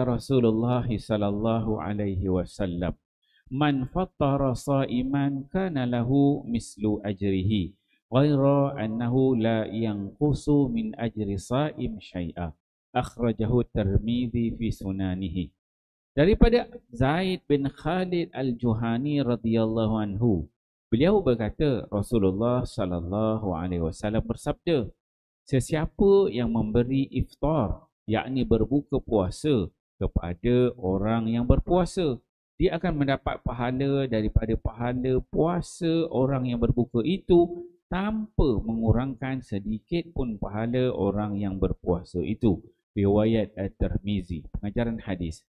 Rasulullah sallallahu alaihi wasallam, man fattara sa'iman kana lahu mislu ajrihi ghaira annahu la yanqusu min ajri sa'im syai'a. Akhrajahu Tirmidzi fi sunanihi. Daripada Zaid bin Khalid Al-Juhani radhiyallahu anhu, beliau berkata, Rasulullah sallallahu alaihi wasallam bersabda, sesiapa yang memberi iftar, yakni berbuka puasa kepada orang yang berpuasa, dia akan mendapat pahala daripada pahala puasa orang yang berbuka itu tanpa mengurangkan sedikit pun pahala orang yang berpuasa itu. Riwayat At-Tirmizi. Pengajaran hadis.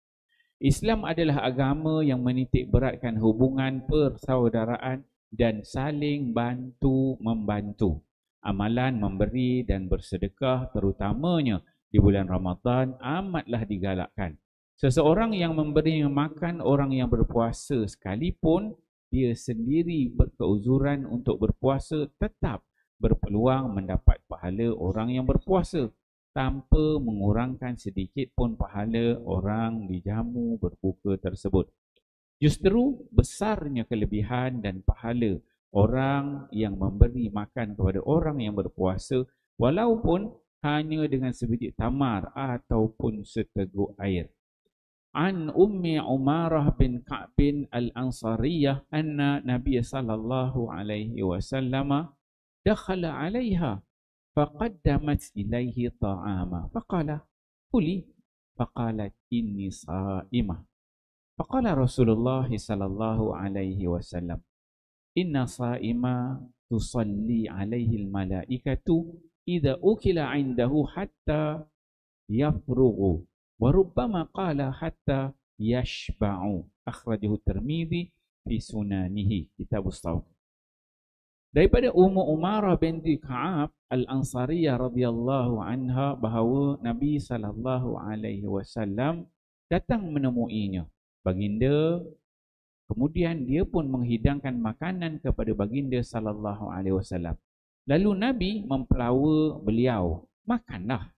Islam adalah agama yang menitik beratkan hubungan persaudaraan dan saling bantu-membantu. Amalan memberi dan bersedekah terutamanya di bulan Ramadan amatlah digalakkan. Seseorang yang memberi makan orang yang berpuasa sekalipun dia sendiri berkeuzuran untuk berpuasa tetap berpeluang mendapat pahala orang yang berpuasa tanpa mengurangkan sedikit pun pahala orang dijamu berbuka tersebut. Justru besarnya kelebihan dan pahala orang yang memberi makan kepada orang yang berpuasa walaupun hanya dengan sebiji tamar ataupun seteguk air. An Ummi Umarah bin Ka'b al-Ansariyah anna Nabiy sallallahu alaihi wasallam dakhala 'alaiha faqaddamat ilaihi ta'ama faqala kuli faqalat inni sa'imah. Faqala Rasulullah sallallahu alaihi wasallam, inna sa'ima tusalli alaihi al-malaikatu idza ukila 'indahu hatta yafrughu wa rubbama qala hatta yashba'u. Akhrajahu Tirmidzi fi sunanihi. Kitabus Shaum. Daripada Ummu Umarah binti Ka'ab Al-Ansariyah radhiyallahu anha bahawa Nabi sallallahu alaihi wasallam datang menemuinya. Baginda kemudian dia pun menghidangkan makanan kepada baginda sallallahu alaihi wasallam. Lalu Nabi mempelawa beliau, "Makanlah."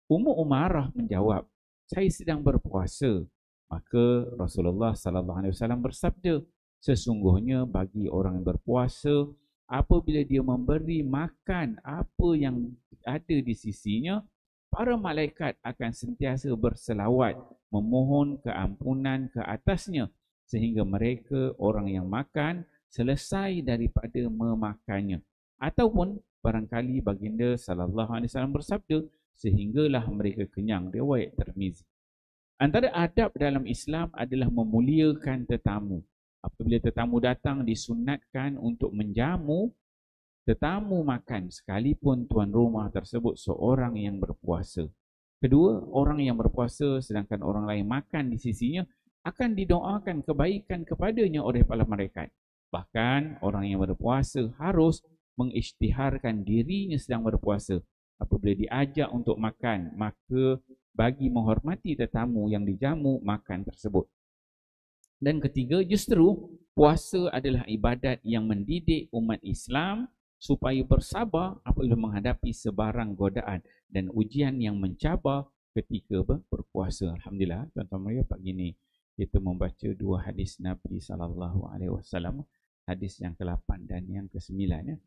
Ummu Umarah menjawab, "Saya sedang berpuasa." Maka Rasulullah sallallahu alaihi wasallam bersabda, "Sesungguhnya bagi orang yang berpuasa, apabila dia memberi makan apa yang ada di sisinya, para malaikat akan sentiasa berselawat memohon keampunan ke atasnya sehingga mereka orang yang makan selesai daripada memakannya. Ataupun barangkali baginda sallallahu alaihi wasallam bersabda sehinggalah mereka kenyang." Riwayat Tirmizi. Antara adab dalam Islam adalah memuliakan tetamu. Apabila tetamu datang, disunatkan untuk menjamu tetamu makan sekalipun tuan rumah tersebut seorang yang berpuasa. Kedua, orang yang berpuasa sedangkan orang lain makan di sisinya akan didoakan kebaikan kepadanya oleh para malaikat. Bahkan orang yang berpuasa harus mengisytiharkan dirinya sedang berpuasa. Apabila diajak untuk makan, maka bagi menghormati tetamu yang dijamu makan tersebut. Dan ketiga, justru puasa adalah ibadat yang mendidik umat Islam supaya bersabar apabila menghadapi sebarang godaan dan ujian yang mencabar ketika berpuasa. Alhamdulillah, tuan-tuan dan pagi ini kita membaca dua hadis Nabi sallallahu alaihi wasallam, hadis yang ke-8 dan yang ke-9 ya.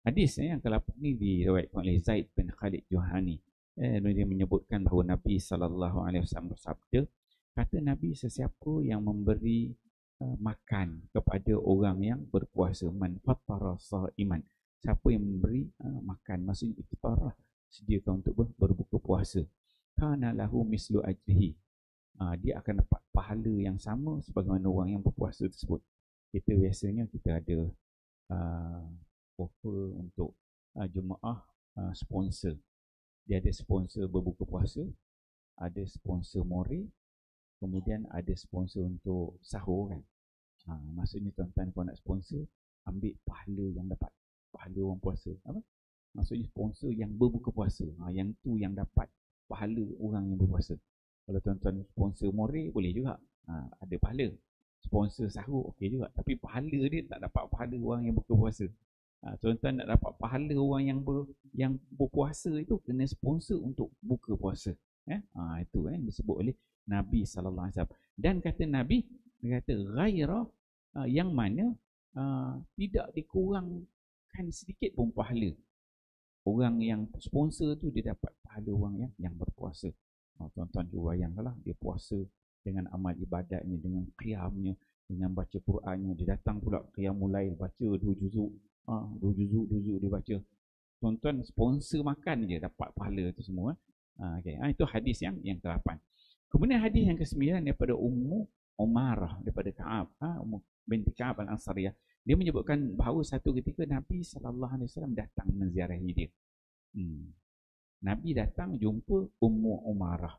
Hadis yang ke-8 ini diriwayatkan oleh Zaid bin Khalid Juhani. Dia menyebutkan bahawa Nabi sallallahu alaihi wasallam bersabda, kata Nabi, sesiapa yang memberi makan kepada orang yang berpuasa, man fattara sha'iman, siapa yang memberi makan, maksudnya iftar lah, sediakan untuk berbuka puasa, kana lahu mislu ajrihi, dia akan dapat pahala yang sama sebagaimana orang yang berpuasa tersebut. Kita biasanya kita ada offer untuk jemaah sponsor. Dia ada sponsor berbuka puasa, ada sponsor more, kemudian ada sponsor untuk sahur kan. Maksudnya tuan-tuan kalau nak sponsor, ambil pahala yang dapat pahala orang puasa. Apa? Maksudnya sponsor yang berbuka puasa. Yang tu yang dapat pahala orang yang berpuasa. Kalau tuan-tuan sponsor more boleh juga. Ada pahala. Sponsor sahur okey juga, tapi pahala dia tak dapat pahala orang yang berbuka puasa. Tuan-tuan nak dapat pahala orang yang berpuasa itu kena sponsor untuk buka puasa. Itu disebut oleh Nabi sallallahu alaihi wasallam. Dan kata Nabi, dia kata ghaira yang mana tidak dikurangkan sedikit pun pahala. Orang yang sponsor tu dia dapat pahala orang yang berpuasa. Tuan-tuan juga bayangkanlah, dia puasa dengan amal ibadatnya, dengan qiyamnya, dengan baca Qurannya. Dia datang pula qiyamul lail, baca 2 juzuk, 2 juzuk dia baca. Tuan-tuan sponsor makan je dapat pahala tu semua. Okay. Itu hadis yang ke-8. Kemudian hadis yang ke-9 daripada Ummu Umarah, daripada Ka'ab, Ummu binti Ka'ab al-Ansariyah. Dia menyebutkan bahawa satu ketika Nabi SAW datang menziarahi dia. Nabi datang jumpa Ummu Umarah.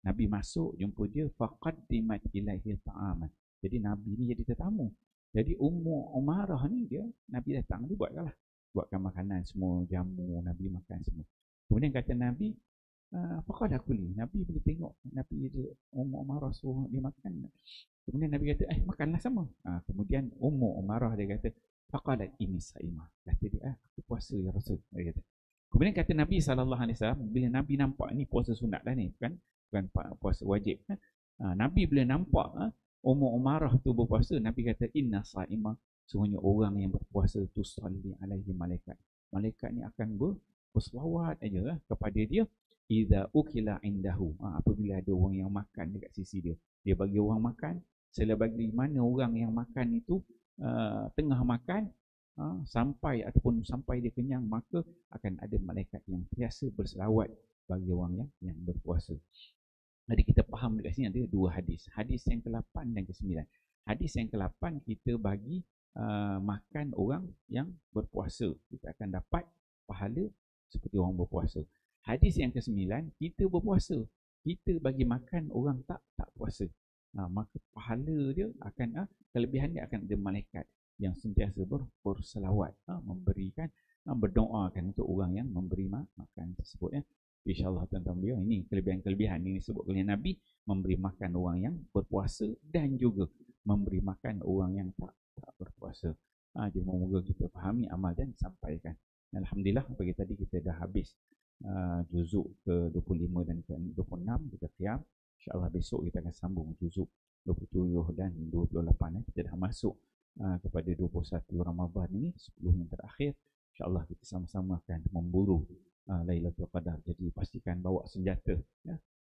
Nabi masuk jumpa dia, faqaddimat ilaihi ta'aman. Jadi Nabi ni jadi tetamu. Jadi Ummu Umarah ni dia, Nabi datang dia buatkan makanan semua, jamu, Nabi makan semua. Kemudian kata Nabi, faqad akuli. Nabi boleh tengok Nabi dia, Ummu Umarah suruh dia makan. Kemudian Nabi kata, makanlah sama. Kemudian Ummu Umarah dia kata, faqalat ini saimah. Kata dia, aku puasa ya Rasul. Dia kata. Kemudian kata Nabi SAW, bila Nabi nampak ni puasa sunat dah ni, bukan puasa wajib. Nabi bila nampak Ummu Umarah tu berpuasa, Nabi kata, inna saimah. Sungguhnya orang yang berpuasa tu salli alaihi malaikat. Malaikat ni akan berselawat aja kepada dia. Idza ukila indahu. Apabila ada orang yang makan dekat sisi dia. Dia bagi orang makan. Selebagi mana orang yang makan itu tengah makan, sampai dia kenyang, maka akan ada malaikat yang biasa berselawat bagi orang yang berpuasa. Jadi kita faham dekat sini ada 2 hadis. Hadis yang ke-8 dan ke-9. Hadis yang ke-8 kita bagi makan orang yang berpuasa, kita akan dapat pahala seperti orang berpuasa. Hadis yang ke-9, kita berpuasa, kita bagi makan orang tak puasa, maka pahala dia akan kelebihan dia akan ada malaikat yang sentiasa berselawat, memberikan, berdoakan untuk orang yang memberi makan tersebut. InsyaAllah tuan-tuan beliau, ini kelebihan-kelebihan ini disebut oleh Nabi, memberi makan orang yang berpuasa dan juga memberi makan orang yang tak berpuasa. Jadi semoga kita fahami, amal dan sampaikan. Alhamdulillah, pagi tadi kita dah habis juzuk ke-25 dan ke-26 kita qiyam. InsyaAllah besok kita akan sambung juzuk 27 dan 28. Kita dah masuk kepada 21 Ramadan ini, 10 yang terakhir. InsyaAllah kita sama-sama akan memburu Lailatul Qadar. Jadi pastikan bawa senjata,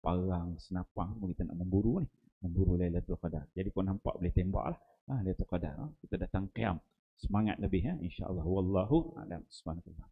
parang, senapang, kita nak memburu Lailatul Qadar. Jadi kau nampak boleh tembak lah Lailatul Qadar. Kita datang qiyam, semangat lebih insya-Allah. Wallahu a'lam. Subhanallah.